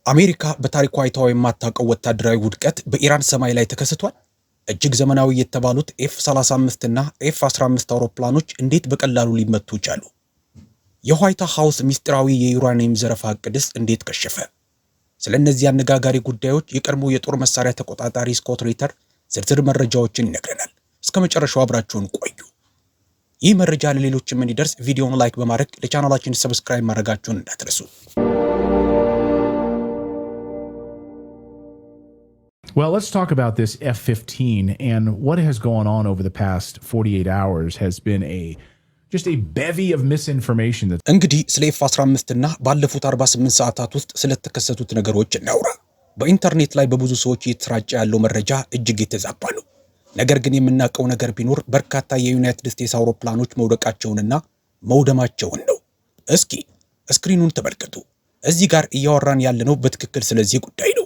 አሜሪካ በታሪኳ አይታው የማታውቀው ወታደራዊ ውድቀት በኢራን ሰማይ ላይ ተከስቷል። እጅግ ዘመናዊ የተባሉት ኤፍ-35 እና ኤፍ-15 አውሮፕላኖች እንዴት በቀላሉ ሊመቱ ቻሉ? የዋይት ሃውስ ሚስጥራዊ የዩራኒየም ዘረፋ ዕቅድስ እንዴት ከሸፈ? ስለነዚህ አነጋጋሪ ጉዳዮች የቀድሞ የጦር መሳሪያ ተቆጣጣሪ ስኮት ሪተር ዝርዝር መረጃዎችን ይነግረናል። እስከ መጨረሻው አብራችሁን ቆዩ። ይህ መረጃ ለሌሎችም እንዲደርስ ቪዲዮውን ላይክ በማድረግ ለቻናላችን ሰብስክራይብ ማድረጋችሁን እንዳትረሱ። Well, let's talk about this F-15, and what has gone on over the past 48 hours has been just a bevy of misinformation. እንግዲህ ስለ F-15 እና ባለፉት 48 ሰዓታት ውስጥ ስለተከሰቱት ነገሮች እናውራ። በኢንተርኔት ላይ በብዙ ሰዎች እየተሰራጨ ያለው መረጃ እጅግ የተዛባ ነው። ነገር ግን የምናውቀው ነገር ቢኖር በርካታ የዩናይትድ ስቴትስ አውሮፕላኖች መውደቃቸውንና መውደማቸውን ነው። እስኪ ስክሪኑን ተመልከቱ። እዚህ ጋር እያወራን ያለነው በትክክል ስለዚህ ጉዳይ ነው።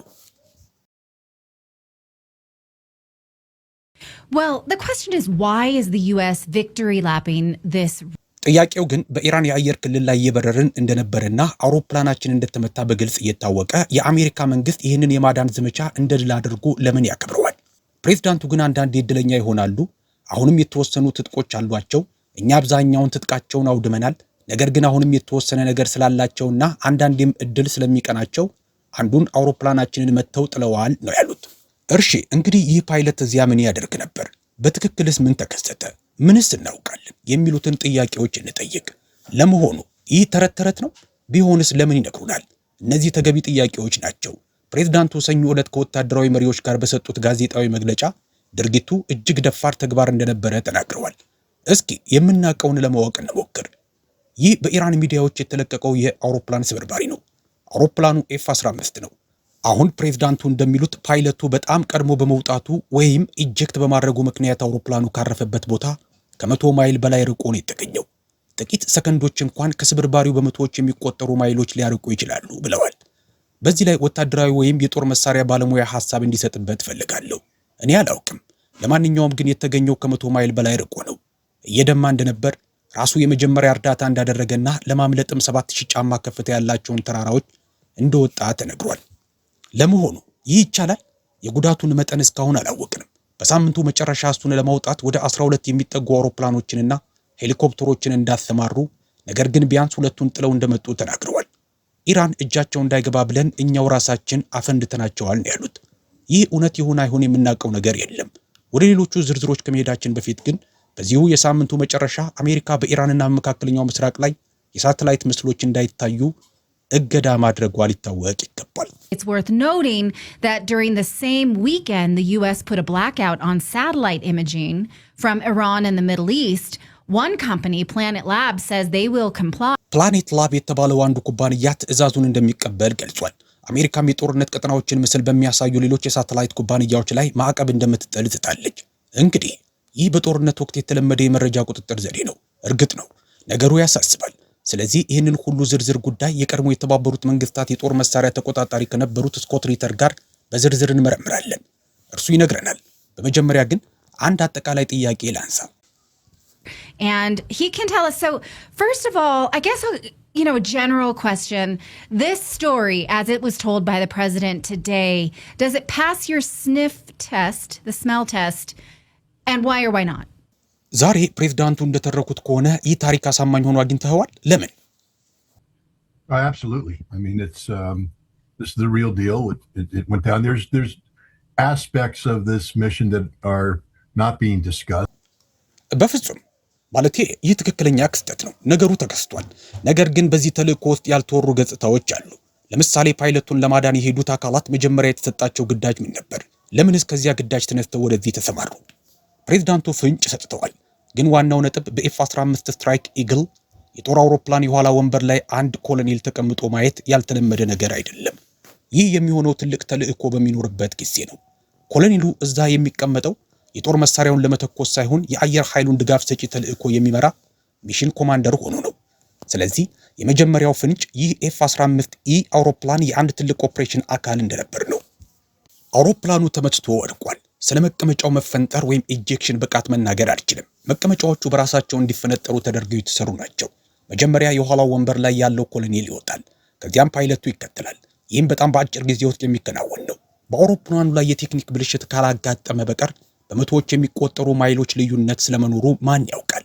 Well, the question is, why is the US victory lapping this? ጥያቄው ግን በኢራን የአየር ክልል ላይ እየበረርን እንደነበረና አውሮፕላናችን እንደተመታ በግልጽ እየታወቀ የአሜሪካ መንግስት ይህንን የማዳን ዘመቻ እንደ ድል አድርጎ ለምን ያከብረዋል? ፕሬዝዳንቱ ግን አንዳንዴ እድለኛ ይሆናሉ። አሁንም የተወሰኑ ትጥቆች አሏቸው። እኛ አብዛኛውን ትጥቃቸውን አውድመናል። ነገር ግን አሁንም የተወሰነ ነገር ስላላቸውና አንዳንዴም እድል ስለሚቀናቸው አንዱን አውሮፕላናችንን መተው ጥለዋል ነው ያሉት። እርሺ እንግዲህ ይህ ፓይለት እዚያ ምን ያደርግ ነበር? በትክክልስ ምን ተከሰተ? ምንስ እናውቃለን? የሚሉትን ጥያቄዎች እንጠይቅ። ለመሆኑ ይህ ተረት ነው? ቢሆንስ ለምን ይነግሩናል? እነዚህ ተገቢ ጥያቄዎች ናቸው። ፕሬዝዳንቱ ሰኞ ዕለት ከወታደራዊ መሪዎች ጋር በሰጡት ጋዜጣዊ መግለጫ ድርጊቱ እጅግ ደፋር ተግባር እንደነበረ ተናግረዋል። እስኪ የምናውቀውን ለማወቅ እንሞክር። ይህ በኢራን ሚዲያዎች የተለቀቀው የአውሮፕላን ስብርባሪ ነው። አውሮፕላኑ ኤፍ-15 ነው። አሁን ፕሬዝዳንቱ እንደሚሉት ፓይለቱ በጣም ቀድሞ በመውጣቱ ወይም ኢጀክት በማድረጉ ምክንያት አውሮፕላኑ ካረፈበት ቦታ ከ100 ማይል በላይ ርቆ ነው የተገኘው። ጥቂት ሰከንዶች እንኳን ከስብርባሪው በመቶዎች የሚቆጠሩ ማይሎች ሊያርቁ ይችላሉ ብለዋል። በዚህ ላይ ወታደራዊ ወይም የጦር መሳሪያ ባለሙያ ሐሳብ እንዲሰጥበት ፈልጋለሁ። እኔ አላውቅም። ለማንኛውም ግን የተገኘው ከ100 ማይል በላይ ርቆ ነው። እየደማ እንደነበር ራሱ የመጀመሪያ እርዳታ እንዳደረገና ለማምለጥም 7000 ጫማ ከፍታ ያላቸውን ተራራዎች እንደወጣ ተነግሯል። ለመሆኑ ይህ ይቻላል? የጉዳቱን መጠን እስካሁን አላወቅንም። በሳምንቱ መጨረሻ እሱን ለማውጣት ወደ 12 የሚጠጉ አውሮፕላኖችንና ሄሊኮፕተሮችን እንዳሰማሩ፣ ነገር ግን ቢያንስ 2ቱን ጥለው እንደመጡ ተናግረዋል። ኢራን እጃቸው እንዳይገባ ብለን እኛው ራሳችን አፈንድተናቸዋል ነው ያሉት። ይህ እውነት ይሁን አይሁን የምናውቀው ነገር የለም። ወደ ሌሎቹ ዝርዝሮች ከመሄዳችን በፊት ግን በዚሁ የሳምንቱ መጨረሻ አሜሪካ በኢራንና መካከለኛው ምስራቅ ላይ የሳተላይት ምስሎች እንዳይታዩ እገዳ ማድረጓ ሊታወቅ ይገባል። It's worth noting that during the same weekend, the US put a blackout on satellite imaging from Iran and the Middle East. One company, Planet Labs, says they will comply. Planet Lab የተባለው አንዱ ኩባንያ ትዕዛዙን እንደሚቀበል ገልጿል። አሜሪካም የጦርነት ቀጠናዎችን ምስል በሚያሳዩ ሌሎች የሳተላይት ኩባንያዎች ላይ ማዕቀብ እንደምትጥል ዝታለች። እንግዲህ ይህ በጦርነት ወቅት የተለመደ የመረጃ ቁጥጥር ዘዴ ነው። እርግጥ ነው ነገሩ ያሳስባል። ስለዚህ ይህንን ሁሉ ዝርዝር ጉዳይ የቀድሞ የተባበሩት መንግስታት የጦር መሳሪያ ተቆጣጣሪ ከነበሩት ስኮት ሪተር ጋር በዝርዝር እንመረምራለን። እርሱ ይነግረናል። በመጀመሪያ ግን አንድ አጠቃላይ ጥያቄ ላንሳ። And he can tell us. So first of all, I guess, a general question. This story, as it was told by the president today, does it pass your sniff test, the smell test? And why or why not? ዛሬ ፕሬዝዳንቱ እንደተረኩት ከሆነ ይህ ታሪክ አሳማኝ ሆኖ አግኝተዋል? ለምን? Absolutely. I mean, this is the real deal. It went down. There's aspects of this mission that are not being discussed. በፍጹም ማለቴ ይህ ትክክለኛ ክስተት ነው። ነገሩ ተከስቷል። ነገር ግን በዚህ ተልእኮ ውስጥ ያልተወሩ ገጽታዎች አሉ። ለምሳሌ ፓይለቱን ለማዳን የሄዱት አካላት መጀመሪያ የተሰጣቸው ግዳጅ ምን ነበር? ለምንስ ከዚያ ግዳጅ ተነስተው ወደዚህ ተሰማሩ? ፕሬዝዳንቱ ፍንጭ ሰጥተዋል። ግን ዋናው ነጥብ በኤፍ-15 ስትራይክ ኢግል የጦር አውሮፕላን የኋላ ወንበር ላይ አንድ ኮሎኔል ተቀምጦ ማየት ያልተለመደ ነገር አይደለም። ይህ የሚሆነው ትልቅ ተልእኮ በሚኖርበት ጊዜ ነው። ኮሎኔሉ እዛ የሚቀመጠው የጦር መሳሪያውን ለመተኮስ ሳይሆን የአየር ኃይሉን ድጋፍ ሰጪ ተልእኮ የሚመራ ሚሽን ኮማንደር ሆኖ ነው። ስለዚህ የመጀመሪያው ፍንጭ ይህ ኤፍ-15ኢ አውሮፕላን የአንድ ትልቅ ኦፕሬሽን አካል እንደነበር ነው። አውሮፕላኑ ተመትቶ ወድቋል። ስለ መቀመጫው መፈንጠር ወይም ኢጀክሽን ብቃት መናገር አልችልም። መቀመጫዎቹ በራሳቸው እንዲፈነጠሩ ተደርገው የተሰሩ ናቸው። መጀመሪያ የኋላው ወንበር ላይ ያለው ኮሎኔል ይወጣል። ከዚያም ፓይለቱ ይከተላል። ይህም በጣም በአጭር ጊዜ ውስጥ የሚከናወን ነው። በአውሮፕላኑ ላይ የቴክኒክ ብልሽት ካላጋጠመ በቀር በመቶዎች የሚቆጠሩ ማይሎች ልዩነት ስለመኖሩ ማን ያውቃል?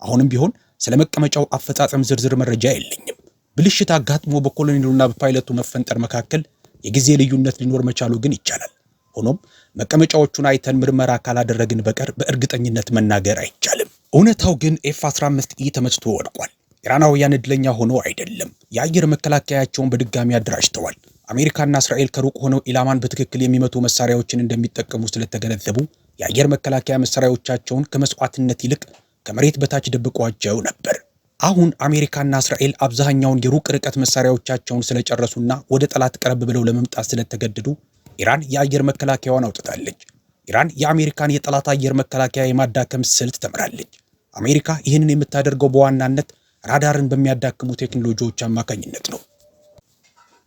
አሁንም ቢሆን ስለ መቀመጫው አፈጻጸም ዝርዝር መረጃ የለኝም። ብልሽት አጋጥሞ በኮሎኔሉና በፓይለቱ መፈንጠር መካከል የጊዜ ልዩነት ሊኖር መቻሉ ግን ይቻላል። ሆኖም መቀመጫዎቹን አይተን ምርመራ ካላደረግን በቀር በእርግጠኝነት መናገር አይቻልም። እውነታው ግን ኤፍ-15ኢ ተመትቶ ወድቋል። ኢራናውያን እድለኛ ሆነው አይደለም፣ የአየር መከላከያቸውን በድጋሚ አደራጅተዋል። አሜሪካና እስራኤል ከሩቅ ሆነው ኢላማን በትክክል የሚመቱ መሳሪያዎችን እንደሚጠቀሙ ስለተገነዘቡ የአየር መከላከያ መሳሪያዎቻቸውን ከመስዋዕትነት ይልቅ ከመሬት በታች ደብቀዋቸው ነበር። አሁን አሜሪካና እስራኤል አብዛኛውን የሩቅ ርቀት መሳሪያዎቻቸውን ስለጨረሱና ወደ ጠላት ቀረብ ብለው ለመምጣት ስለተገደዱ ኢራን የአየር መከላከያዋን አውጥታለች። ኢራን የአሜሪካን የጠላት አየር መከላከያ የማዳከም ስልት ተምራለች። አሜሪካ ይህንን የምታደርገው በዋናነት ራዳርን በሚያዳክሙ ቴክኖሎጂዎች አማካኝነት ነው።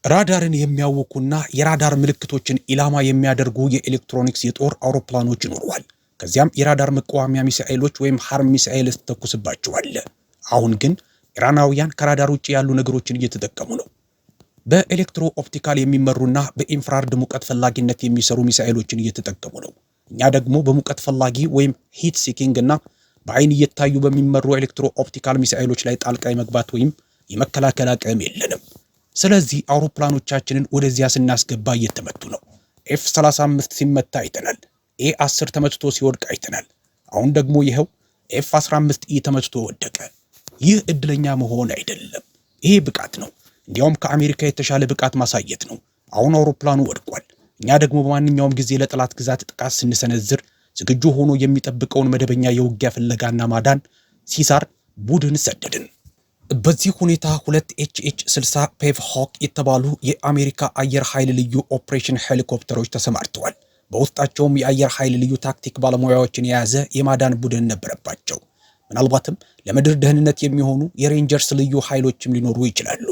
ራዳርን የሚያውኩና የራዳር ምልክቶችን ኢላማ የሚያደርጉ የኤሌክትሮኒክስ የጦር አውሮፕላኖች ይኖረዋል። ከዚያም የራዳር መቃወሚያ ሚሳኤሎች ወይም ሃርም ሚሳኤል ተተኩስባቸዋል። አሁን ግን ኢራናውያን ከራዳር ውጭ ያሉ ነገሮችን እየተጠቀሙ ነው። በኤሌክትሮ ኦፕቲካል የሚመሩና በኢንፍራርድ ሙቀት ፈላጊነት የሚሰሩ ሚሳኤሎችን እየተጠቀሙ ነው። እኛ ደግሞ በሙቀት ፈላጊ ወይም ሂት ሲኪንግ እና በአይን እየታዩ በሚመሩ ኤሌክትሮ ኦፕቲካል ሚሳኤሎች ላይ ጣልቃ የመግባት ወይም የመከላከል አቅም የለንም። ስለዚህ አውሮፕላኖቻችንን ወደዚያ ስናስገባ እየተመቱ ነው። ኤፍ-35 ሲመታ አይተናል። ኤ-10 ተመትቶ ሲወድቅ አይተናል። አሁን ደግሞ ይኸው ኤፍ-15ኢ ተመትቶ ወደቀ። ይህ እድለኛ መሆን አይደለም፣ ይሄ ብቃት ነው። እንዲያውም ከአሜሪካ የተሻለ ብቃት ማሳየት ነው። አሁን አውሮፕላኑ ወድቋል። እኛ ደግሞ በማንኛውም ጊዜ ለጠላት ግዛት ጥቃት ስንሰነዝር ዝግጁ ሆኖ የሚጠብቀውን መደበኛ የውጊያ ፍለጋና ማዳን ሲሳር ቡድን ሰደድን። በዚህ ሁኔታ 2 ኤችኤች-60 ፔቭ ሆክ የተባሉ የአሜሪካ አየር ኃይል ልዩ ኦፕሬሽን ሄሊኮፕተሮች ተሰማርተዋል። በውስጣቸውም የአየር ኃይል ልዩ ታክቲክ ባለሙያዎችን የያዘ የማዳን ቡድን ነበረባቸው። ምናልባትም ለምድር ደህንነት የሚሆኑ የሬንጀርስ ልዩ ኃይሎችም ሊኖሩ ይችላሉ።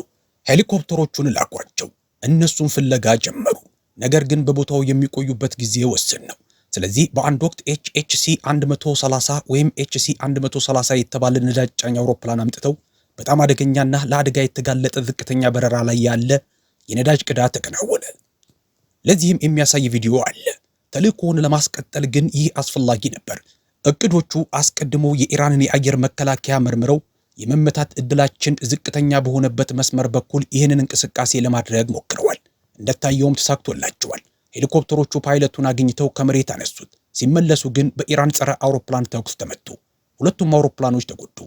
ሄሊኮፕተሮቹን ላኳቸው። እነሱም ፍለጋ ጀመሩ። ነገር ግን በቦታው የሚቆዩበት ጊዜ ውስን ነው። ስለዚህ በአንድ ወቅት ኤችሲ 130 ወይም ኤችሲ 130 የተባለ ነዳጅ ጫኝ አውሮፕላን አምጥተው በጣም አደገኛና ለአደጋ የተጋለጠ ዝቅተኛ በረራ ላይ ያለ የነዳጅ ቅዳ ተከናወነ። ለዚህም የሚያሳይ ቪዲዮ አለ። ተልእኮውን ለማስቀጠል ግን ይህ አስፈላጊ ነበር። እቅዶቹ አስቀድመው የኢራንን የአየር መከላከያ መርምረው የመመታት እድላችን ዝቅተኛ በሆነበት መስመር በኩል ይህንን እንቅስቃሴ ለማድረግ ሞክረዋል። እንደታየውም ተሳክቶላቸዋል። ሄሊኮፕተሮቹ ፓይለቱን አግኝተው ከመሬት አነሱት። ሲመለሱ ግን በኢራን ጸረ አውሮፕላን ተኩስ ተመቱ። ሁለቱም አውሮፕላኖች ተጎዱ።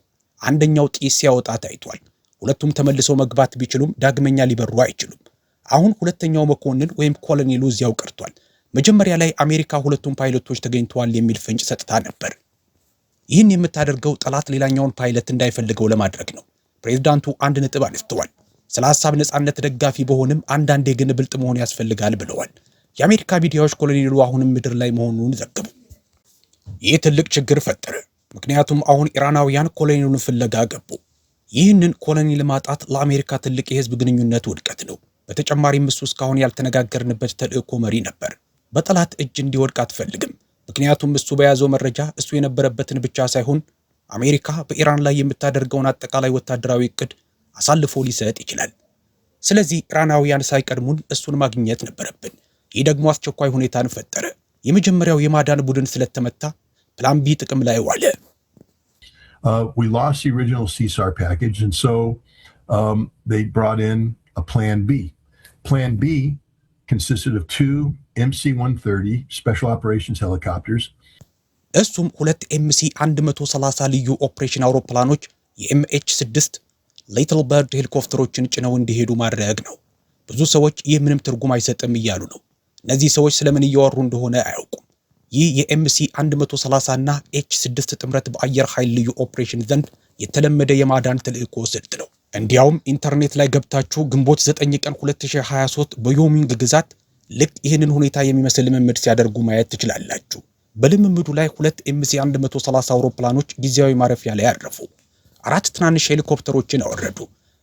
አንደኛው ጢስ ሲያወጣ ታይቷል። ሁለቱም ተመልሰው መግባት ቢችሉም ዳግመኛ ሊበሩ አይችሉም። አሁን ሁለተኛው መኮንን ወይም ኮሎኔሉ እዚያው ቀርቷል። መጀመሪያ ላይ አሜሪካ ሁለቱም ፓይለቶች ተገኝተዋል የሚል ፍንጭ ሰጥታ ነበር። ይህን የምታደርገው ጠላት ሌላኛውን ፓይለት እንዳይፈልገው ለማድረግ ነው። ፕሬዝዳንቱ አንድ ነጥብ አነስተዋል። ስለ ሐሳብ ነጻነት ደጋፊ በሆንም አንዳንዴ ግን ብልጥ መሆን ያስፈልጋል ብለዋል። የአሜሪካ ሚዲያዎች ኮሎኔሉ አሁንም ምድር ላይ መሆኑን ዘገቡ። ይህ ትልቅ ችግር ፈጠረ። ምክንያቱም አሁን ኢራናውያን ኮሎኔሉን ፍለጋ ገቡ። ይህንን ኮሎኔል ማጣት ለአሜሪካ ትልቅ የህዝብ ግንኙነት ውድቀት ነው። በተጨማሪም እሱ እስካሁን ያልተነጋገርንበት ተልእኮ መሪ ነበር። በጠላት እጅ እንዲወድቅ አትፈልግም። ምክንያቱም እሱ በያዘው መረጃ እሱ የነበረበትን ብቻ ሳይሆን አሜሪካ በኢራን ላይ የምታደርገውን አጠቃላይ ወታደራዊ እቅድ አሳልፎ ሊሰጥ ይችላል። ስለዚህ ኢራናውያን ሳይቀድሙን እሱን ማግኘት ነበረብን። ይህ ደግሞ አስቸኳይ ሁኔታን ፈጠረ። የመጀመሪያው የማዳን ቡድን ስለተመታ ፕላን ቢ ጥቅም ላይ ዋለ። We lost the original CSAR package, and so they brought in a Plan B. Plan B consisted of 2 MC-130 Special Operations helicopters. እሱም 2 MC-130 ልዩ ኦፕሬሽን አውሮፕላኖች የMH-6 ሊትል በርድ ሄሊኮፕተሮችን ጭነው እንዲሄዱ ማድረግ ነው። ብዙ ሰዎች ይህ ምንም ትርጉም አይሰጥም እያሉ ነው። እነዚህ ሰዎች ስለምን እያወሩ እንደሆነ አያውቁም። ይህ የMC-130 እና H-6 ጥምረት በአየር ኃይል ልዩ ኦፕሬሽን ዘንድ የተለመደ የማዳን ተልእኮ ስልት ነው። እንዲያውም ኢንተርኔት ላይ ገብታችሁ ግንቦት 9 ቀን 2023 በዮሚንግ ግዛት ልክ ይህንን ሁኔታ የሚመስል ልምምድ ሲያደርጉ ማየት ትችላላችሁ። በልምምዱ ላይ 2 MC-130 አውሮፕላኖች ጊዜያዊ ማረፊያ ላይ አረፉ። 4 ትናንሽ ሄሊኮፕተሮችን አወረዱ።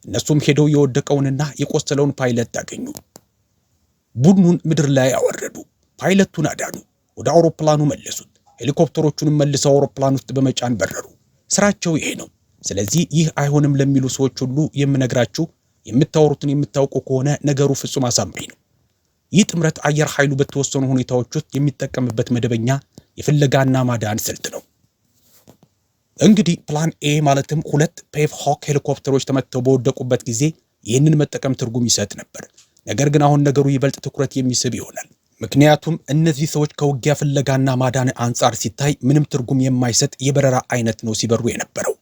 እነሱም ሄደው የወደቀውንና የቆሰለውን ፓይለት አገኙ። ቡድኑን ምድር ላይ አወረዱ። ፓይለቱን አዳኑ። ወደ አውሮፕላኑ መለሱት። ሄሊኮፕተሮቹንም መልሰው አውሮፕላን ውስጥ በመጫን በረሩ። ስራቸው ይሄ ነው። ስለዚህ ይህ አይሆንም ለሚሉ ሰዎች ሁሉ የምነግራችሁ የምታወሩትን የምታውቁ ከሆነ ነገሩ ፍጹም አሳማኝ ነው። ይህ ጥምረት አየር ኃይሉ በተወሰኑ ሁኔታዎች ውስጥ የሚጠቀምበት መደበኛ የፍለጋና ማዳን ስልት ነው። እንግዲህ ፕላን ኤ ማለትም 2 ፔቭ ሆክ ሄሊኮፕተሮች ተመተው በወደቁበት ጊዜ ይህንን መጠቀም ትርጉም ይሰጥ ነበር። ነገር ግን አሁን ነገሩ ይበልጥ ትኩረት የሚስብ ይሆናል። ምክንያቱም እነዚህ ሰዎች ከውጊያ ፍለጋና ማዳን አንጻር ሲታይ ምንም ትርጉም የማይሰጥ የበረራ አይነት ነው ሲበሩ የነበረው።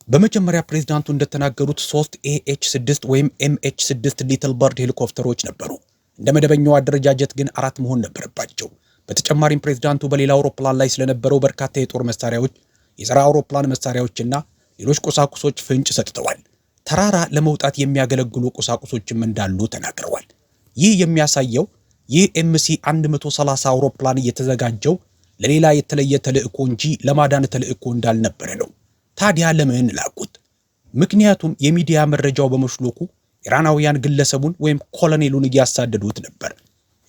በመጀመሪያ ፕሬዝዳንቱ እንደተናገሩት 3 ኤኤች6 ወይም ኤምኤች6 ሊትል በርድ ሄሊኮፕተሮች ነበሩ። እንደ መደበኛው አደረጃጀት ግን 4 መሆን ነበረባቸው። በተጨማሪም ፕሬዝዳንቱ በሌላ አውሮፕላን ላይ ስለነበረው በርካታ የጦር መሳሪያዎች፣ የጸረ አውሮፕላን መሳሪያዎችና ሌሎች ቁሳቁሶች ፍንጭ ሰጥተዋል። ተራራ ለመውጣት የሚያገለግሉ ቁሳቁሶችም እንዳሉ ተናግረዋል። ይህ የሚያሳየው ይህ ኤምሲ 130 አውሮፕላን እየተዘጋጀው ለሌላ የተለየ ተልእኮ እንጂ ለማዳን ተልእኮ እንዳልነበረ ነው። ታዲያ ለምን ላኩት? ምክንያቱም የሚዲያ መረጃው በመሽሎኩ ኢራናውያን ግለሰቡን ወይም ኮሎኔሉን እያሳደዱት ነበር።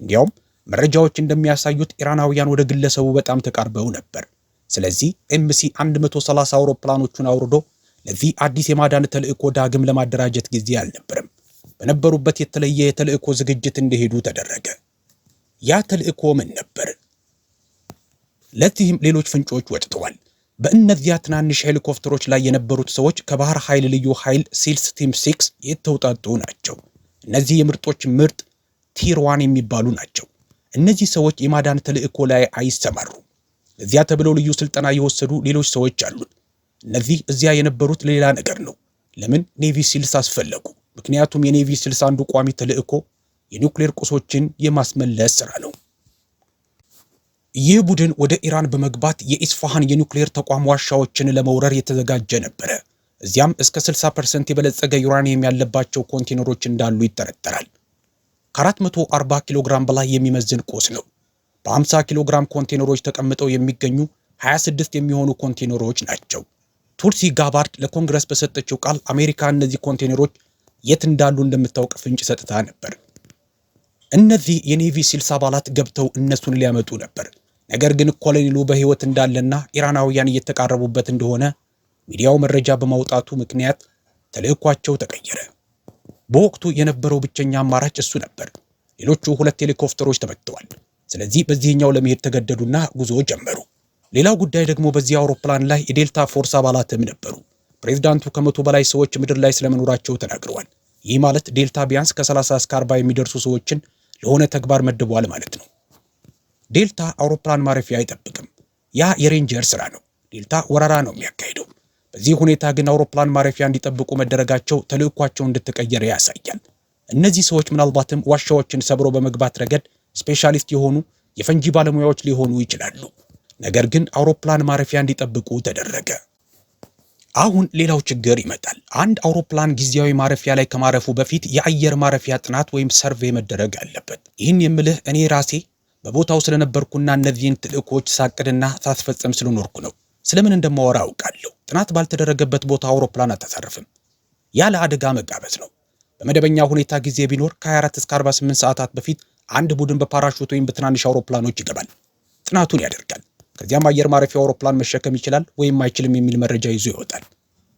እንዲያውም መረጃዎች እንደሚያሳዩት ኢራናውያን ወደ ግለሰቡ በጣም ተቃርበው ነበር። ስለዚህ ኤምሲ 130 አውሮፕላኖቹን አውርዶ ለዚህ አዲስ የማዳን ተልእኮ ዳግም ለማደራጀት ጊዜ አልነበረም። በነበሩበት የተለየ የተልእኮ ዝግጅት እንዲሄዱ ተደረገ። ያ ተልእኮ ምን ነበር? ለዚህም ሌሎች ፍንጮች ወጥተዋል። በእነዚያ ትናንሽ ሄሊኮፕተሮች ላይ የነበሩት ሰዎች ከባህር ኃይል ልዩ ኃይል ሲልስ ቲም 6 የተውጣጡ ናቸው። እነዚህ የምርጦች ምርጥ ቲር 1 የሚባሉ ናቸው። እነዚህ ሰዎች የማዳን ተልእኮ ላይ አይሰማሩም። ለዚያ ተብለው ልዩ ስልጠና የወሰዱ ሌሎች ሰዎች አሉ። እነዚህ እዚያ የነበሩት ሌላ ነገር ነው። ለምን ኔቪ ሲልስ አስፈለጉ? ምክንያቱም የኔቪ ሲልስ አንዱ ቋሚ ተልእኮ የኒውክሌር ቁሶችን የማስመለስ ሥራ ነው። ይህ ቡድን ወደ ኢራን በመግባት የኢስፋሃን የኒውክሌር ተቋም ዋሻዎችን ለመውረር የተዘጋጀ ነበረ። እዚያም እስከ 60% የበለጸገ ዩራኒየም ያለባቸው ኮንቴነሮች እንዳሉ ይጠረጠራል። ከ440 ኪሎ ግራም በላይ የሚመዝን ቁስ ነው። በ50 ኪሎ ግራም ኮንቴነሮች ተቀምጠው የሚገኙ 26 የሚሆኑ ኮንቴነሮች ናቸው። ቱልሲ ጋባርድ ለኮንግረስ በሰጠችው ቃል አሜሪካ እነዚህ ኮንቴነሮች የት እንዳሉ እንደምታውቅ ፍንጭ ሰጥታ ነበር። እነዚህ የኔቪ ሲልስ አባላት ገብተው እነሱን ሊያመጡ ነበር። ነገር ግን ኮሎኔሉ በሕይወት እንዳለና ኢራናውያን እየተቃረቡበት እንደሆነ ሚዲያው መረጃ በማውጣቱ ምክንያት ተልእኳቸው ተቀየረ። በወቅቱ የነበረው ብቸኛ አማራጭ እሱ ነበር። ሌሎቹ 2 ሄሊኮፕተሮች ተመትተዋል። ስለዚህ በዚህኛው ለመሄድ ተገደዱና ጉዞ ጀመሩ። ሌላው ጉዳይ ደግሞ በዚህ አውሮፕላን ላይ የዴልታ ፎርስ አባላትም ነበሩ። ፕሬዝዳንቱ ከ100 በላይ ሰዎች ምድር ላይ ስለመኖራቸው ተናግረዋል። ይህ ማለት ዴልታ ቢያንስ ከ30 እስከ 40 የሚደርሱ ሰዎችን ለሆነ ተግባር መድቧል ማለት ነው። ዴልታ አውሮፕላን ማረፊያ አይጠብቅም። ያ የሬንጀር ስራ ነው። ዴልታ ወረራ ነው የሚያካሂደው። በዚህ ሁኔታ ግን አውሮፕላን ማረፊያ እንዲጠብቁ መደረጋቸው ተልእኳቸው እንደተቀየረ ያሳያል። እነዚህ ሰዎች ምናልባትም ዋሻዎችን ሰብሮ በመግባት ረገድ ስፔሻሊስት የሆኑ የፈንጂ ባለሙያዎች ሊሆኑ ይችላሉ። ነገር ግን አውሮፕላን ማረፊያ እንዲጠብቁ ተደረገ። አሁን ሌላው ችግር ይመጣል። አንድ አውሮፕላን ጊዜያዊ ማረፊያ ላይ ከማረፉ በፊት የአየር ማረፊያ ጥናት ወይም ሰርቬይ መደረግ አለበት። ይህን የምልህ እኔ ራሴ በቦታው ስለነበርኩና እነዚህን ተልእኮች ሳቅድና ሳስፈጽም ስለኖርኩ ነው። ስለምን እንደማወራ አውቃለሁ። ጥናት ባልተደረገበት ቦታ አውሮፕላን አታሳርፍም። ያለ አደጋ መጋበዝ ነው። በመደበኛ ሁኔታ ጊዜ ቢኖር ከ24 እስከ 48 ሰዓታት በፊት አንድ ቡድን በፓራሹት ወይም በትናንሽ አውሮፕላኖች ይገባል፣ ጥናቱን ያደርጋል። ከዚያም አየር ማረፊያ አውሮፕላን መሸከም ይችላል ወይም አይችልም የሚል መረጃ ይዞ ይወጣል።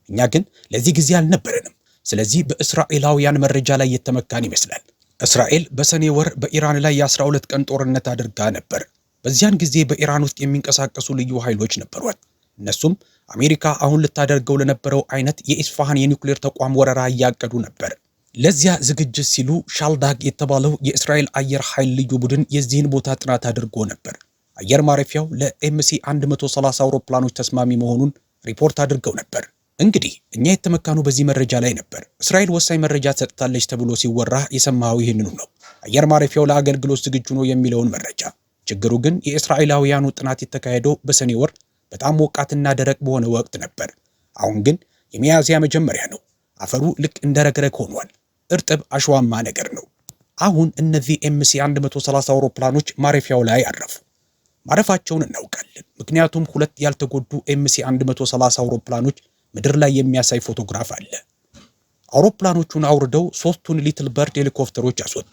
እኛ ግን ለዚህ ጊዜ አልነበረንም። ስለዚህ በእስራኤላውያን መረጃ ላይ የተመካን ይመስላል። እስራኤል በሰኔ ወር በኢራን ላይ የ12 ቀን ጦርነት አድርጋ ነበር። በዚያን ጊዜ በኢራን ውስጥ የሚንቀሳቀሱ ልዩ ኃይሎች ነበሯት። እነሱም አሜሪካ አሁን ልታደርገው ለነበረው አይነት የኢስፋሃን የኒውክሌር ተቋም ወረራ እያቀዱ ነበር። ለዚያ ዝግጅት ሲሉ ሻልዳግ የተባለው የእስራኤል አየር ኃይል ልዩ ቡድን የዚህን ቦታ ጥናት አድርጎ ነበር። አየር ማረፊያው ለኤምሲ 130 አውሮፕላኖች ተስማሚ መሆኑን ሪፖርት አድርገው ነበር። እንግዲህ እኛ የተመካኑ በዚህ መረጃ ላይ ነበር። እስራኤል ወሳኝ መረጃ ሰጥታለች ተብሎ ሲወራ የሰማው ይህንኑ ነው። አየር ማረፊያው ለአገልግሎት ዝግጁ ነው የሚለውን መረጃ። ችግሩ ግን የእስራኤላውያኑ ጥናት የተካሄደው በሰኔ ወር በጣም ሞቃትና ደረቅ በሆነ ወቅት ነበር። አሁን ግን የሚያዝያ መጀመሪያ ነው። አፈሩ ልክ እንደ ረግረግ ሆኗል። እርጥብ አሸዋማ ነገር ነው። አሁን እነዚህ ኤምሲ 130 አውሮፕላኖች ማረፊያው ላይ አረፉ። ማረፋቸውን እናውቃለን፣ ምክንያቱም 2 ያልተጎዱ ኤምሲ 130 አውሮፕላኖች ምድር ላይ የሚያሳይ ፎቶግራፍ አለ። አውሮፕላኖቹን አውርደው 3ቱን ሊትል በርድ ሄሊኮፕተሮች አስወጡ።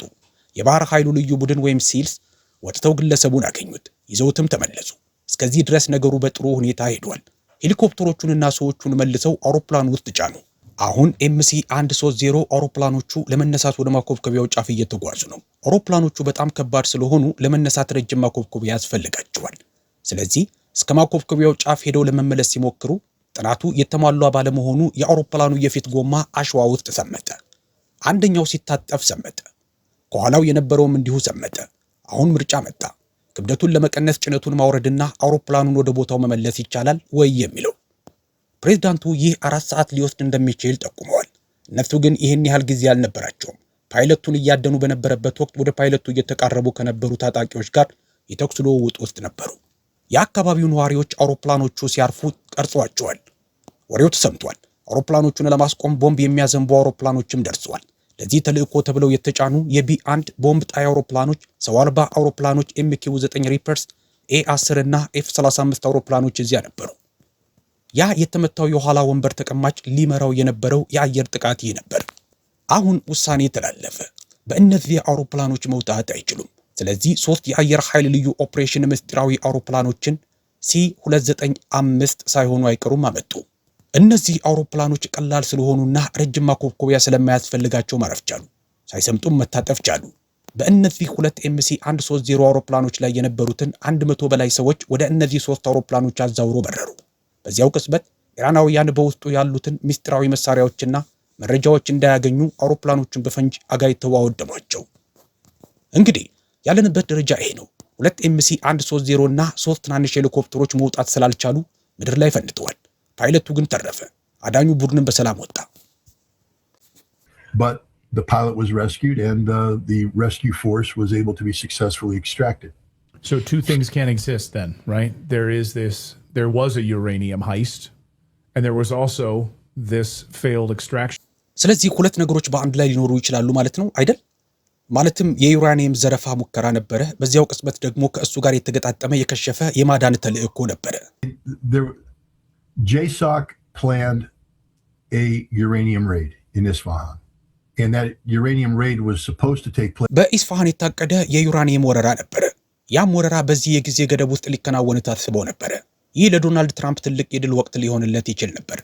የባህር ኃይሉ ልዩ ቡድን ወይም ሲልስ ወጥተው ግለሰቡን አገኙት፣ ይዘውትም ተመለሱ። እስከዚህ ድረስ ነገሩ በጥሩ ሁኔታ ሄዷል። ሄሊኮፕተሮቹንና ሰዎቹን መልሰው አውሮፕላኑ ውስጥ ጫኑ። አሁን MC-130 አውሮፕላኖቹ ለመነሳት ወደ ማኮብኮቢያው ጫፍ እየተጓዙ ነው። አውሮፕላኖቹ በጣም ከባድ ስለሆኑ ለመነሳት ረጅም ማኮብኮቢያ ያስፈልጋቸዋል። ስለዚህ እስከ ማኮብኮቢያው ጫፍ ሄደው ለመመለስ ሲሞክሩ ጥናቱ የተሟላ ባለመሆኑ የአውሮፕላኑ የፊት ጎማ አሸዋ ውስጥ ሰመጠ። አንደኛው ሲታጠፍ ሰመጠ። ከኋላው የነበረውም እንዲሁ ሰመጠ። አሁን ምርጫ መጣ። ክብደቱን ለመቀነስ ጭነቱን ማውረድና አውሮፕላኑን ወደ ቦታው መመለስ ይቻላል ወይ የሚለው። ፕሬዝዳንቱ ይህ 4 ሰዓት ሊወስድ እንደሚችል ጠቁመዋል። እነሱ ግን ይህን ያህል ጊዜ አልነበራቸውም። ፓይለቱን እያደኑ በነበረበት ወቅት ወደ ፓይለቱ እየተቃረቡ ከነበሩ ታጣቂዎች ጋር የተኩስ ልውውጥ ውስጥ ነበሩ። የአካባቢው ነዋሪዎች አውሮፕላኖቹ ሲያርፉ ቀርጸዋቸዋል። ወሬው ተሰምቷል። አውሮፕላኖቹን ለማስቆም ቦምብ የሚያዘንቡ አውሮፕላኖችም ደርሰዋል። ለዚህ ተልእኮ ተብለው የተጫኑ የቢ1 ቦምብ ጣይ አውሮፕላኖች፣ ሰው አልባ አውሮፕላኖች MQ-9 ሪፐርስ፣ A-10 እና F-35 አውሮፕላኖች እዚያ ነበሩ። ያ የተመታው የኋላ ወንበር ተቀማጭ ሊመራው የነበረው የአየር ጥቃት ይህ ነበር። አሁን ውሳኔ ተላለፈ። በእነዚህ አውሮፕላኖች መውጣት አይችሉም። ስለዚህ 3 የአየር ኃይል ልዩ ኦፕሬሽን ምስጢራዊ አውሮፕላኖችን C-295 ሳይሆኑ አይቀሩም አመጡ። እነዚህ አውሮፕላኖች ቀላል ስለሆኑና ረጅም ማኮብኮቢያ ስለማያስፈልጋቸው ማረፍ ቻሉ። ሳይሰምጡም መታጠፍ ቻሉ። በእነዚህ 2 MC-130 አውሮፕላኖች ላይ የነበሩትን 100 በላይ ሰዎች ወደ እነዚህ 3 አውሮፕላኖች አዛውሮ በረሩ። በዚያው ቅጽበት ኢራናውያን በውስጡ ያሉትን ምስጢራዊ መሳሪያዎችና መረጃዎች እንዳያገኙ አውሮፕላኖችን በፈንጅ አጋይተው አወደሟቸው። እንግዲህ ያለንበት ደረጃ ይሄ ነው። 2 MC-130 እና 3 ትናንሽ ሄሊኮፕተሮች መውጣት ስላልቻሉ ምድር ላይ ፈንድተዋል። ፓይለቱ ግን ተረፈ። አዳኙ ቡድንን በሰላም ወጣ። But the pilot was rescued and the rescue force was able to be successfully extracted. So 2 things can exist then, right? There was a uranium heist and there was also this failed extraction. ስለዚህ 2 ነገሮች በአንድ ላይ ሊኖሩ ይችላሉ ማለት ነው አይደል? ማለትም የዩራኒየም ዘረፋ ሙከራ ነበረ። በዚያው ቅጽበት ደግሞ ከእሱ ጋር የተገጣጠመ የከሸፈ የማዳን ተልእኮ ነበረ። JSOC planned a uranium raid in Isfahan, and that uranium raid was supposed to take place. በኢስፋሃን የታቀደ የዩራኒየም ወረራ ነበረ። ያም ወረራ በዚህ የጊዜ ገደብ ውስጥ ሊከናወን ታስቦ ነበረ። ይህ ለዶናልድ ትራምፕ ትልቅ የድል ወቅት ሊሆንለት ይችል ነበር።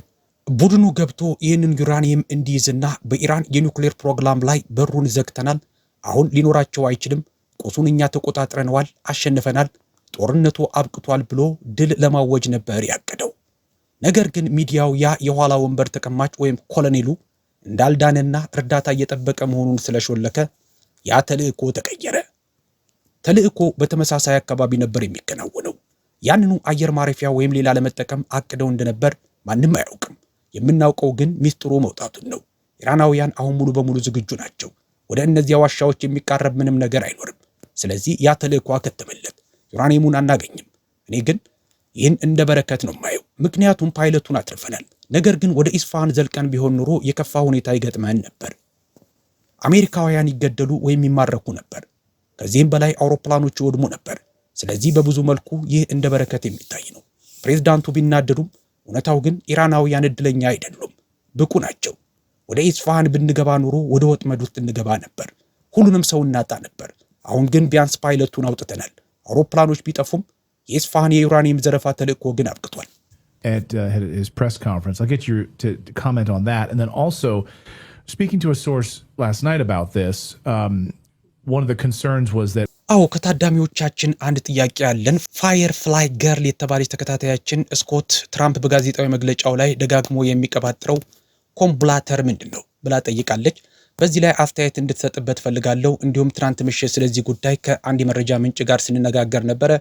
ቡድኑ ገብቶ ይህንን ዩራኒየም እንዲይዝና በኢራን የኒውክሌር ፕሮግራም ላይ በሩን ዘግተናል፣ አሁን ሊኖራቸው አይችልም፣ ቁሱን እኛ ተቆጣጥረነዋል፣ አሸንፈናል፣ ጦርነቱ አብቅቷል ብሎ ድል ለማወጅ ነበር ያቀደው። ነገር ግን ሚዲያው ያ የኋላ ወንበር ተቀማጭ ወይም ኮሎኔሉ እንዳልዳነና እርዳታ እየጠበቀ መሆኑን ስለሾለከ ያ ተልእኮ ተቀየረ። ተልእኮ በተመሳሳይ አካባቢ ነበር የሚከናወነው። ያንኑ አየር ማረፊያ ወይም ሌላ ለመጠቀም አቅደው እንደነበር ማንም አያውቅም። የምናውቀው ግን ሚስጥሩ መውጣቱን ነው። ኢራናውያን አሁን ሙሉ በሙሉ ዝግጁ ናቸው። ወደ እነዚያ ዋሻዎች የሚቃረብ ምንም ነገር አይኖርም። ስለዚህ ያ ተልእኮ አከተመለት። ዩራኒየሙን አናገኝም። እኔ ግን ይህን እንደ በረከት ነው ማየው፣ ምክንያቱም ፓይለቱን አትርፈናል። ነገር ግን ወደ ኢስፋሃን ዘልቀን ቢሆን ኑሮ የከፋ ሁኔታ ይገጥመን ነበር። አሜሪካውያን ይገደሉ ወይም ይማረኩ ነበር። ከዚህም በላይ አውሮፕላኖች ይወድሙ ነበር። ስለዚህ በብዙ መልኩ ይህ እንደ በረከት የሚታይ ነው። ፕሬዝዳንቱ ቢናደዱም እውነታው ግን ኢራናውያን እድለኛ አይደሉም፣ ብቁ ናቸው። ወደ ኢስፋሃን ብንገባ ኑሮ ወደ ወጥመድ ውስጥ እንገባ ነበር፣ ሁሉንም ሰው እናጣ ነበር። አሁን ግን ቢያንስ ፓይለቱን አውጥተናል። አውሮፕላኖች ቢጠፉም የኢስፋሃን የዩራኒየም ዘረፋ ተልእኮ ግን አብቅቷል። At his press conference, I'll get you to comment on that. And then also, speaking to a source last night about this, one of the concerns was that ከታዳሚዎቻችን አንድ ጥያቄ ያለን ፋየርፍላይ ገርል የተባለች ተከታታያችን ስኮት ትራምፕ በጋዜጣዊ መግለጫው ላይ ደጋግሞ የሚቀባጥረው ኮምብላተር ምንድነው ብላ ጠይቃለች። በዚህ ላይ አስተያየት እንድትሰጥበት ፈልጋለሁ። እንዲሁም ትናንት ምሽት ስለዚህ ጉዳይ ከአንድ የመረጃ ምንጭ ጋር ስንነጋገር ነበረ።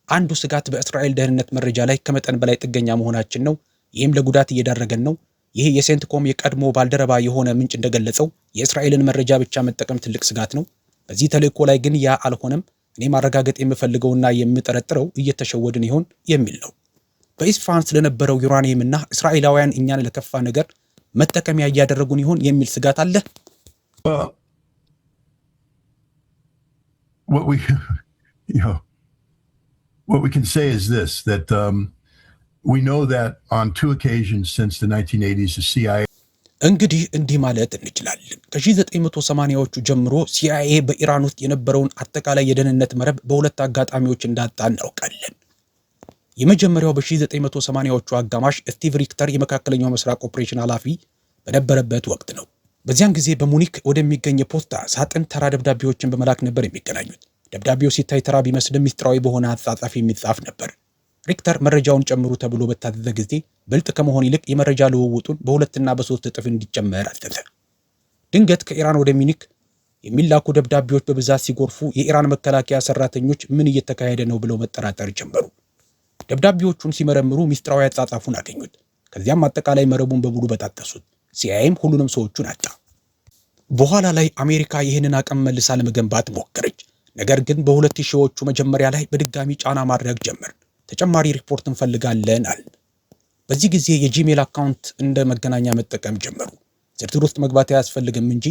አንዱ ስጋት በእስራኤል ደህንነት መረጃ ላይ ከመጠን በላይ ጥገኛ መሆናችን ነው። ይህም ለጉዳት እየዳረገን ነው። ይህ የሴንትኮም የቀድሞ ባልደረባ የሆነ ምንጭ እንደገለጸው የእስራኤልን መረጃ ብቻ መጠቀም ትልቅ ስጋት ነው። በዚህ ተልእኮ ላይ ግን ያ አልሆነም። እኔ ማረጋገጥ የምፈልገውና የምጠረጥረው እየተሸወድን ይሆን የሚል ነው። በኢስፋሃን ስለነበረው ዩራኒየምና እስራኤላውያን እኛን ለከፋ ነገር መጠቀሚያ እያደረጉን ይሆን የሚል ስጋት አለ። What we can say is this, that we know that on 2 occasions since the 1980s, the CIA እንግዲህ እንዲህ ማለት እንችላለን። ከ1980ዎቹ ጀምሮ CIA በኢራን ውስጥ የነበረውን አጠቃላይ የደህንነት መረብ በሁለት አጋጣሚዎች እንዳጣ እናውቃለን። የመጀመሪያው በ1980ዎቹ አጋማሽ ስቲቭ ሪክተር የመካከለኛው ምስራቅ ኦፕሬሽን ኃላፊ በነበረበት ወቅት ነው። በዚያን ጊዜ በሙኒክ ወደሚገኝ የፖስታ ሳጥን ተራ ደብዳቤዎችን በመላክ ነበር የሚገናኙት። ደብዳቤው ሲታይ ተራ ቢመስልም ሚስጥራዊ በሆነ አጻጻፍ የሚጻፍ ነበር። ሪክተር መረጃውን ጨምሩ ተብሎ በታዘዘ ጊዜ ብልጥ ከመሆን ይልቅ የመረጃ ልውውጡን በ2 እና በ3 እጥፍ እንዲጨመር አዘዘ። ድንገት ከኢራን ወደ ሙኒክ የሚላኩ ደብዳቤዎች በብዛት ሲጎርፉ የኢራን መከላከያ ሰራተኞች ምን እየተካሄደ ነው ብለው መጠራጠር ጀመሩ። ደብዳቤዎቹን ሲመረምሩ ሚስጥራዊ አጻጻፉን አገኙት። ከዚያም አጠቃላይ መረቡን በሙሉ በጣጠሱት። ሲአይኤም ሁሉንም ሰዎቹን አጣ። በኋላ ላይ አሜሪካ ይህንን አቅም መልሳ ለመገንባት ሞከረች። ነገር ግን በ2000ዎቹ መጀመሪያ ላይ በድጋሚ ጫና ማድረግ ጀመር። ተጨማሪ ሪፖርት እንፈልጋለን አለ። በዚህ ጊዜ የጂሜል አካውንት እንደ መገናኛ መጠቀም ጀመሩ። ዝርዝር ውስጥ መግባት አያስፈልግም እንጂ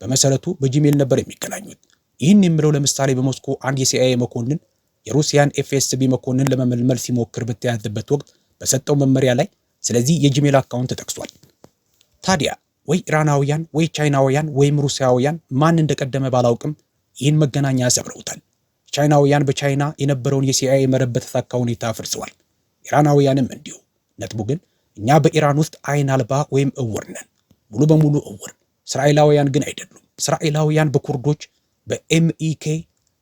በመሰረቱ በጂሜል ነበር የሚገናኙት። ይህን የምለው ለምሳሌ በሞስኮ አንድ የሲአይኤ መኮንን የሩሲያን ኤፍኤስቢ መኮንን ለመመልመል ሲሞክር በተያዘበት ወቅት በሰጠው መመሪያ ላይ ስለዚህ የጂሜል አካውንት ተጠቅሷል። ታዲያ ወይ ኢራናውያን ወይ ቻይናውያን ወይም ሩሲያውያን ማን እንደቀደመ ባላውቅም ይህን መገናኛ ሰብረውታል። ቻይናውያን በቻይና የነበረውን የሲአይኤ መረብ በተሳካ ሁኔታ አፍርሰዋል። ኢራናውያንም እንዲሁ። ነጥቡ ግን እኛ በኢራን ውስጥ አይን አልባ ወይም እውር ነን፣ ሙሉ በሙሉ እውር። እስራኤላውያን ግን አይደሉም። እስራኤላውያን በኩርዶች በኤምኢኬ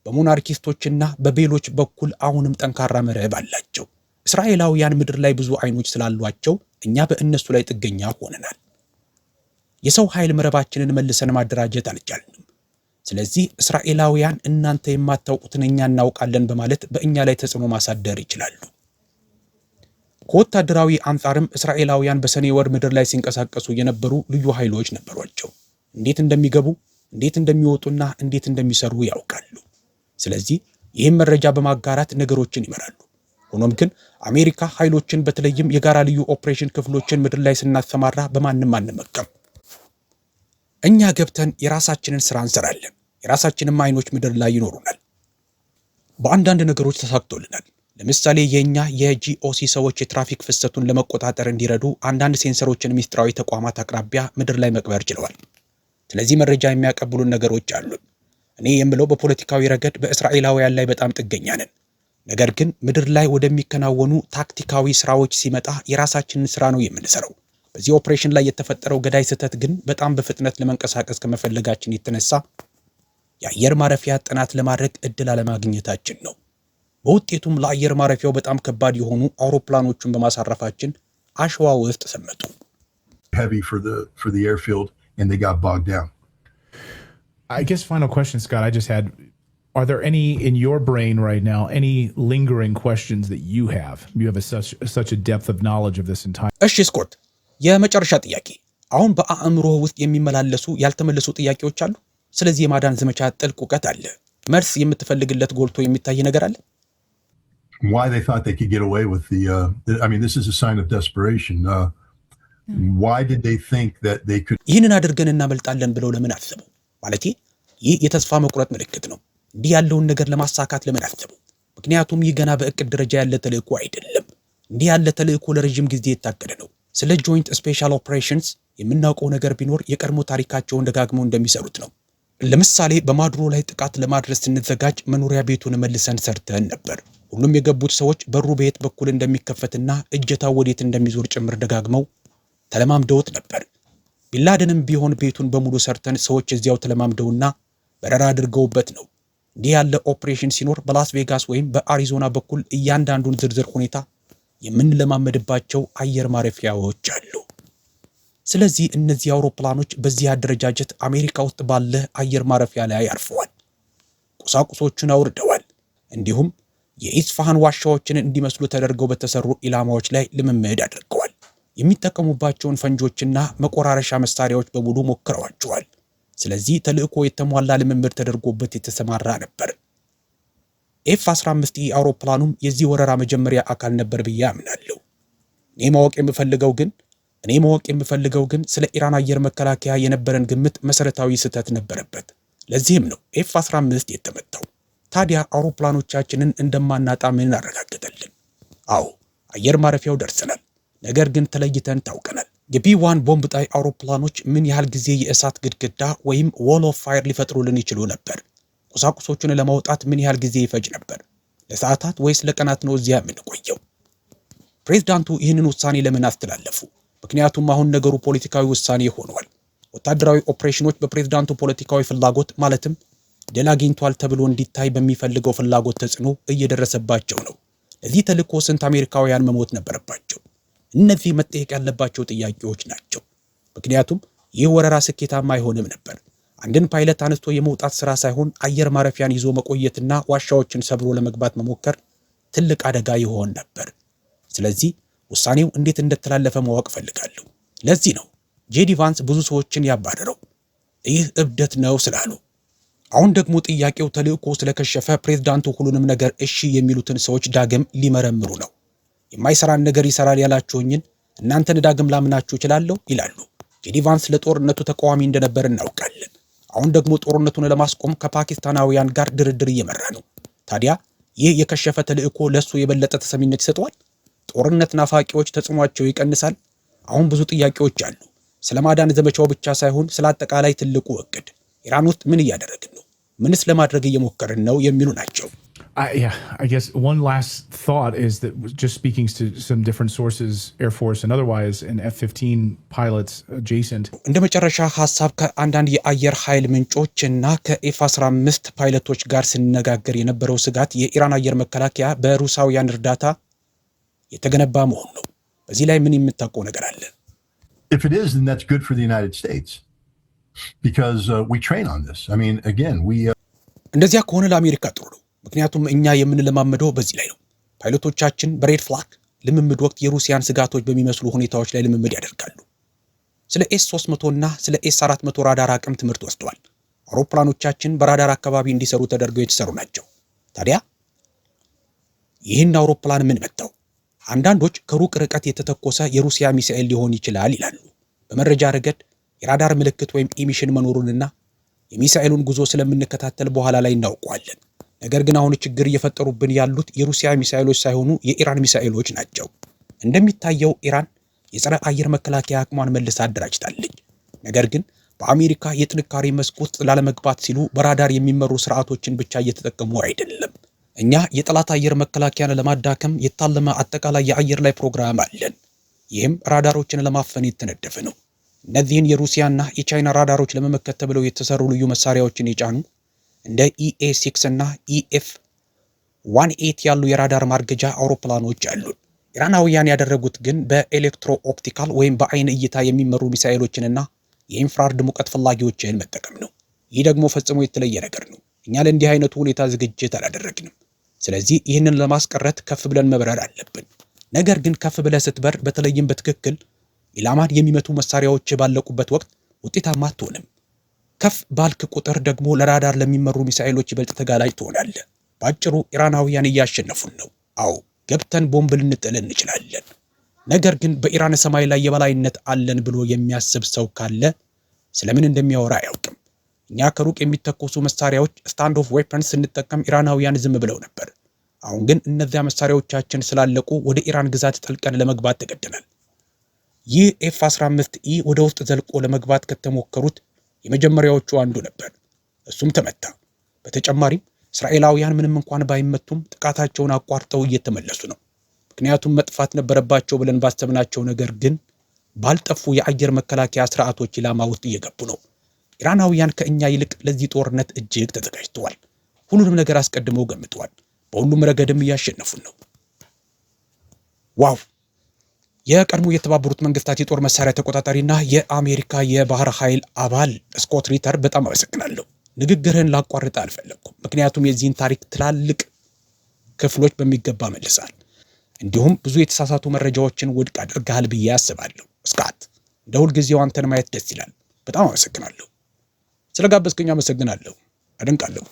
በሞናርኪስቶችና በቤሎች በኩል አሁንም ጠንካራ መረብ አላቸው። እስራኤላውያን ምድር ላይ ብዙ አይኖች ስላሏቸው እኛ በእነሱ ላይ ጥገኛ ሆነናል። የሰው ኃይል መረባችንን መልሰን ማደራጀት አልቻልንም። ስለዚህ እስራኤላውያን እናንተ የማታውቁትን እኛ እናውቃለን በማለት በእኛ ላይ ተጽዕኖ ማሳደር ይችላሉ። ከወታደራዊ አንጻርም እስራኤላውያን በሰኔ ወር ምድር ላይ ሲንቀሳቀሱ የነበሩ ልዩ ኃይሎች ነበሯቸው። እንዴት እንደሚገቡ፣ እንዴት እንደሚወጡና እንዴት እንደሚሰሩ ያውቃሉ። ስለዚህ ይህም መረጃ በማጋራት ነገሮችን ይመራሉ። ሆኖም ግን አሜሪካ ኃይሎችን በተለይም የጋራ ልዩ ኦፕሬሽን ክፍሎችን ምድር ላይ ስናሰማራ በማንም አንመካም። እኛ ገብተን የራሳችንን ስራ እንሰራለን። የራሳችንም አይኖች ምድር ላይ ይኖሩናል። በአንዳንድ ነገሮች ተሳክቶልናል። ለምሳሌ የኛ የጂኦሲ ሰዎች የትራፊክ ፍሰቱን ለመቆጣጠር እንዲረዱ አንዳንድ ሴንሰሮችን ሚስጥራዊ ተቋማት አቅራቢያ ምድር ላይ መቅበር ችለዋል። ስለዚህ መረጃ የሚያቀብሉን ነገሮች አሉን። እኔ የምለው በፖለቲካዊ ረገድ በእስራኤላውያን ላይ በጣም ጥገኛ ነን። ነገር ግን ምድር ላይ ወደሚከናወኑ ታክቲካዊ ስራዎች ሲመጣ የራሳችንን ስራ ነው የምንሰራው። በዚህ ኦፕሬሽን ላይ የተፈጠረው ገዳይ ስህተት ግን በጣም በፍጥነት ለመንቀሳቀስ ከመፈለጋችን የተነሳ የአየር ማረፊያ ጥናት ለማድረግ እድል አለማግኘታችን ነው። በውጤቱም ለአየር ማረፊያው በጣም ከባድ የሆኑ አውሮፕላኖቹን በማሳረፋችን አሸዋ ውስጥ ሰመጡ። Heavy for the airfield and they got bogged down. I guess final question, Scott, I just had, are there any in your brain right now, any lingering questions that you have? You have such a depth of knowledge of this entire... እሺ ስኮት፣ የመጨረሻ ጥያቄ። አሁን በአእምሮ ውስጥ የሚመላለሱ ያልተመለሱ ጥያቄዎች አሉ? ስለዚህ የማዳን ዘመቻ ጥልቅ እውቀት አለ። መልስ የምትፈልግለት ጎልቶ የሚታይ ነገር አለ? Why they thought they could get away with this is a sign of desperation. Why did they think that they could... ይህንን አድርገን እናመልጣለን ብለው ለምን አሰቡ? ማለቴ ይህ የተስፋ መቁረጥ ምልክት ነው። እንዲህ ያለውን ነገር ለማሳካት ለምን አሰቡ? ምክንያቱም ይህ ገና በእቅድ ደረጃ ያለ ተልእኮ አይደለም። እንዲህ ያለ ተልእኮ ለረጅም ጊዜ የታቀደ ነው። ስለ ጆይንት ስፔሻል ኦፕሬሽንስ የምናውቀው ነገር ቢኖር የቀድሞ ታሪካቸውን ደጋግመው እንደሚሰሩት ነው። ለምሳሌ በማዱሮ ላይ ጥቃት ለማድረስ ስንዘጋጅ መኖሪያ ቤቱን መልሰን ሰርተን ነበር። ሁሉም የገቡት ሰዎች በሩ በየት በኩል እንደሚከፈትና እጀታው ወዴት እንደሚዞር ጭምር ደጋግመው ተለማምደውት ነበር። ቢላደንም ቢሆን ቤቱን በሙሉ ሰርተን ሰዎች እዚያው ተለማምደውና በረራ አድርገውበት ነው። እንዲህ ያለ ኦፕሬሽን ሲኖር በላስ ቬጋስ ወይም በአሪዞና በኩል እያንዳንዱን ዝርዝር ሁኔታ የምንለማመድባቸው አየር ማረፊያዎች አሉ። ስለዚህ እነዚህ አውሮፕላኖች በዚህ አደረጃጀት አሜሪካ ውስጥ ባለ አየር ማረፊያ ላይ አርፈዋል። ቁሳቁሶቹን አውርደዋል። እንዲሁም የኢስፋሃን ዋሻዎችን እንዲመስሉ ተደርገው በተሰሩ ኢላማዎች ላይ ልምምድ አድርገዋል። የሚጠቀሙባቸውን ፈንጆችና መቆራረሻ መሳሪያዎች በሙሉ ሞክረዋቸዋል። ስለዚህ ተልእኮ የተሟላ ልምምድ ተደርጎበት የተሰማራ ነበር። ኤፍ-15 አውሮፕላኑም የዚህ ወረራ መጀመሪያ አካል ነበር ብዬ አምናለሁ። እኔ ማወቅ የምፈልገው ግን ስለ ኢራን አየር መከላከያ የነበረን ግምት መሰረታዊ ስህተት ነበረበት። ለዚህም ነው ኤፍ-15 የተመታው። ታዲያ አውሮፕላኖቻችንን እንደማናጣ ምን አረጋግጠልን? አዎ አየር ማረፊያው ደርሰናል። ነገር ግን ተለይተን ታውቀናል። የቢ1 ቦምብ ጣይ አውሮፕላኖች ምን ያህል ጊዜ የእሳት ግድግዳ ወይም ዎል ኦፍ ፋየር ሊፈጥሩልን ይችሉ ነበር? ቁሳቁሶቹን ለማውጣት ምን ያህል ጊዜ ይፈጅ ነበር? ለሰዓታት ወይስ ለቀናት ነው እዚያ የምንቆየው? ፕሬዝዳንቱ ይህንን ውሳኔ ለምን አስተላለፉ? ምክንያቱም አሁን ነገሩ ፖለቲካዊ ውሳኔ ሆኗል። ወታደራዊ ኦፕሬሽኖች በፕሬዝዳንቱ ፖለቲካዊ ፍላጎት ማለትም ድል አግኝቷል ተብሎ እንዲታይ በሚፈልገው ፍላጎት ተጽዕኖ እየደረሰባቸው ነው። ለዚህ ተልእኮ ስንት አሜሪካውያን መሞት ነበረባቸው? እነዚህ መጠየቅ ያለባቸው ጥያቄዎች ናቸው። ምክንያቱም ይህ ወረራ ስኬታማ አይሆንም ነበር። አንድን ፓይለት አንስቶ የመውጣት ስራ ሳይሆን አየር ማረፊያን ይዞ መቆየትና ዋሻዎችን ሰብሮ ለመግባት መሞከር ትልቅ አደጋ ይሆን ነበር። ስለዚህ ውሳኔው እንዴት እንደተላለፈ ማወቅ ፈልጋለሁ። ለዚህ ነው ጄዲ ቫንስ ብዙ ሰዎችን ያባረረው፣ ይህ እብደት ነው ስላሉ። አሁን ደግሞ ጥያቄው ተልእኮ ስለከሸፈ ፕሬዝዳንቱ ሁሉንም ነገር እሺ የሚሉትን ሰዎች ዳግም ሊመረምሩ ነው። የማይሰራን ነገር ይሰራል ያላችሁኝን እናንተን ዳግም ላምናችሁ እችላለሁ ይላሉ። ጄዲ ቫንስ ለጦርነቱ ተቃዋሚ እንደነበር እናውቃለን። አሁን ደግሞ ጦርነቱን ለማስቆም ከፓኪስታናውያን ጋር ድርድር እየመራ ነው። ታዲያ ይህ የከሸፈ ተልእኮ ለሱ የበለጠ ተሰሚነት ይሰጠዋል? ጦርነት ናፋቂዎች ተጽዕኗቸው ይቀንሳል? አሁን ብዙ ጥያቄዎች አሉ። ስለ ማዳን ዘመቻው ብቻ ሳይሆን ስለ አጠቃላይ ትልቁ እቅድ፣ ኢራን ውስጥ ምን እያደረግን ነው፣ ምንስ ለማድረግ እየሞከርን ነው የሚሉ ናቸው። I guess one last thought is that just speaking to some different sources, Air Force and otherwise, and F-15 pilots adjacent. እንደ መጨረሻ ሐሳብ ከአንዳንድ የአየር ኃይል ምንጮችና ከኤፍ-15 ፓይለቶች ጋር ስነጋገር የነበረው ስጋት የኢራን አየር መከላከያ በሩሳውያን እርዳታ የተገነባ መሆኑ ነው። በዚህ ላይ ምን የምታውቀው ነገር አለ? If it is, then that's good for the United States because we train on this. I mean, again, እንደዚያ ከሆነ ለአሜሪካ ጥሩ ነው። ምክንያቱም እኛ የምንለማመደው በዚህ ላይ ነው። ፓይሎቶቻችን በሬድ ፍላግ ልምምድ ወቅት የሩሲያን ስጋቶች በሚመስሉ ሁኔታዎች ላይ ልምምድ ያደርጋሉ። ስለ ኤስ-300 እና ስለ ኤስ-400 ራዳር አቅም ትምህርት ወስደዋል። አውሮፕላኖቻችን በራዳር አካባቢ እንዲሰሩ ተደርገው የተሰሩ ናቸው። ታዲያ ይህን አውሮፕላን ምን መታው? አንዳንዶች ከሩቅ ርቀት የተተኮሰ የሩሲያ ሚሳኤል ሊሆን ይችላል ይላሉ። በመረጃ ረገድ የራዳር ምልክት ወይም ኢሚሽን መኖሩንና የሚሳኤሉን ጉዞ ስለምንከታተል በኋላ ላይ እናውቀዋለን። ነገር ግን አሁን ችግር እየፈጠሩብን ያሉት የሩሲያ ሚሳኤሎች ሳይሆኑ የኢራን ሚሳኤሎች ናቸው። እንደሚታየው ኢራን የጸረ አየር መከላከያ አቅሟን መልሳ አደራጅታለች። ነገር ግን በአሜሪካ የጥንካሬ መስክ ውስጥ ላለመግባት ሲሉ በራዳር የሚመሩ ስርዓቶችን ብቻ እየተጠቀሙ አይደለም። እኛ የጠላት አየር መከላከያን ለማዳከም የታለመ አጠቃላይ የአየር ላይ ፕሮግራም አለን። ይህም ራዳሮችን ለማፈን የተነደፈ ነው። እነዚህን የሩሲያና የቻይና ራዳሮች ለመመከት ተብለው የተሰሩ ልዩ መሳሪያዎችን የጫኑ እንደ ኢኤ6 እና ኢኤፍ-18 ያሉ የራዳር ማርገጃ አውሮፕላኖች አሉን። ኢራናውያን ያደረጉት ግን በኤሌክትሮ ኦፕቲካል ወይም በአይን እይታ የሚመሩ ሚሳኤሎችንና የኢንፍራርድ ሙቀት ፈላጊዎችን መጠቀም ነው። ይህ ደግሞ ፈጽሞ የተለየ ነገር ነው። እኛ ለእንዲህ አይነቱ ሁኔታ ዝግጅት አላደረግንም። ስለዚህ ይህንን ለማስቀረት ከፍ ብለን መብረር አለብን። ነገር ግን ከፍ ብለህ ስትበር በተለይም በትክክል ኢላማን የሚመቱ መሳሪያዎች ባለቁበት ወቅት ውጤታማ አትሆንም። ከፍ ባልክ ቁጥር ደግሞ ለራዳር ለሚመሩ ሚሳኤሎች ይበልጥ ተጋላጭ ትሆናለህ። ባጭሩ ኢራናውያን እያሸነፉን ነው። አዎ ገብተን ቦምብ ልንጥል እንችላለን። ነገር ግን በኢራን ሰማይ ላይ የበላይነት አለን ብሎ የሚያስብ ሰው ካለ ስለምን እንደሚያወራ አያውቅም። እኛ ከሩቅ የሚተኮሱ መሳሪያዎች ስታንድ ኦፍ ዌፐንስ ስንጠቀም ኢራናውያን ዝም ብለው ነበር። አሁን ግን እነዚያ መሳሪያዎቻችን ስላለቁ ወደ ኢራን ግዛት ጠልቀን ለመግባት ተገደናል። ይህ ኤፍ-15ኢ ወደ ውስጥ ዘልቆ ለመግባት ከተሞከሩት የመጀመሪያዎቹ አንዱ ነበር። እሱም ተመታ። በተጨማሪም እስራኤላውያን ምንም እንኳን ባይመቱም ጥቃታቸውን አቋርጠው እየተመለሱ ነው። ምክንያቱም መጥፋት ነበረባቸው ብለን ባሰብናቸው ነገር ግን ባልጠፉ የአየር መከላከያ ስርዓቶች ኢላማ ውስጥ እየገቡ ነው። ኢራናውያን ከእኛ ይልቅ ለዚህ ጦርነት እጅግ ተዘጋጅተዋል። ሁሉንም ነገር አስቀድመው ገምተዋል። በሁሉም ረገድም እያሸነፉን ነው። ዋው! የቀድሞ የተባበሩት መንግስታት የጦር መሳሪያ ተቆጣጣሪና የአሜሪካ የባህር ኃይል አባል ስኮት ሪተር በጣም አመሰግናለሁ። ንግግርህን ላቋርጥ አልፈለግኩም፣ ምክንያቱም የዚህን ታሪክ ትላልቅ ክፍሎች በሚገባ መልሳል። እንዲሁም ብዙ የተሳሳቱ መረጃዎችን ውድቅ አድርገሃል ብዬ አስባለሁ። ስካት፣ እንደ ሁልጊዜው አንተን ማየት ደስ ይላል። በጣም አመሰግናለሁ። ስለጋበዝከኝ አመሰግናለሁ። አደንቃለሁ።